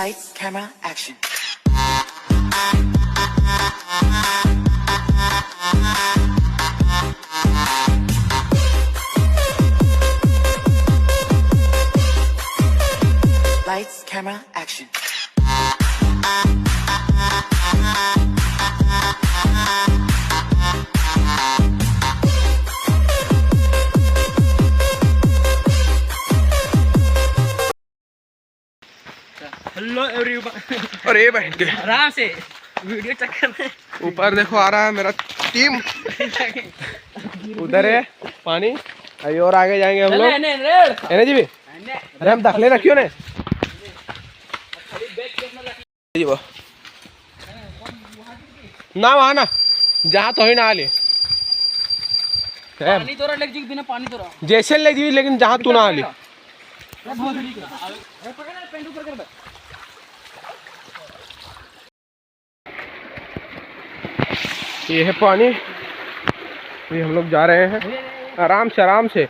Lights, camera, action. Lights, camera, action. Hello everyone. अरे बहन के आराम से वीडियो चक्कर में ऊपर देखो आ रहा है मेरा टीम। उधर है पानी, अभी और आगे जाएंगे हम लोग। है जी भी, अरे हम दाखले रखियो ने जी वो ना वहाँ ना जहाँ तो ही ना आली पानी तोरा लग जी बिना पानी तोरा जैसे ले जी, लेकिन जहाँ तू ना आली। ये है पानी, अभी हम लोग जा रहे हैं आराम से आराम से।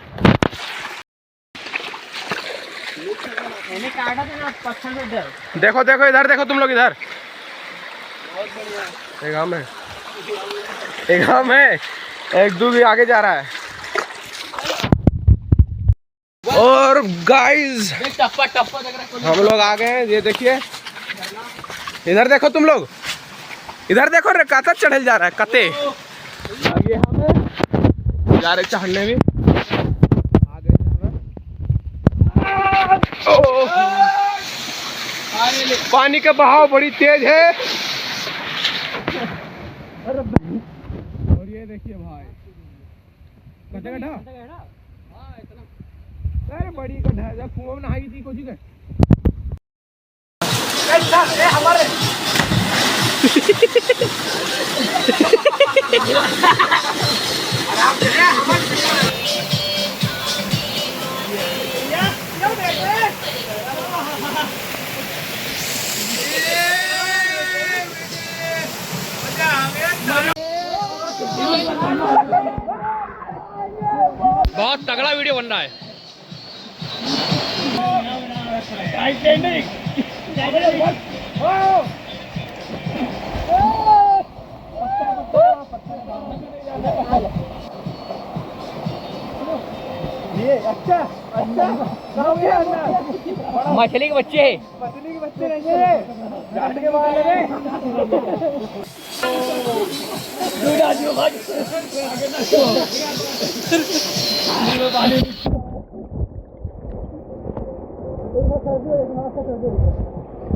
देखो देखो इधर देखो तुम लोग इधर, एक हम है, एक हम है, एक दो भी आगे जा रहा है। और गाइस हम लोग आ गए हैं, ये देखिए इधर देखो तुम लोग, इधर देखो रे काता चढ़ल जा रहा है कते। आगे हम जा रहे चढ़ने भी, आगे पानी का बहाव बड़ी तेज है। और ये देखिए भाई कते गड्ढा, अरे बड़ी गड्ढा है, जब कुआं में नहाई थी कोची के हमारे बहुत तगड़ा वीडियो बन रहा है। ये अच्छा अच्छा मछली के बच्चे है, मछली के बच्चे नहीं है, जाट के बाल है।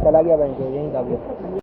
चला गया बैंक यहीं दाब गया।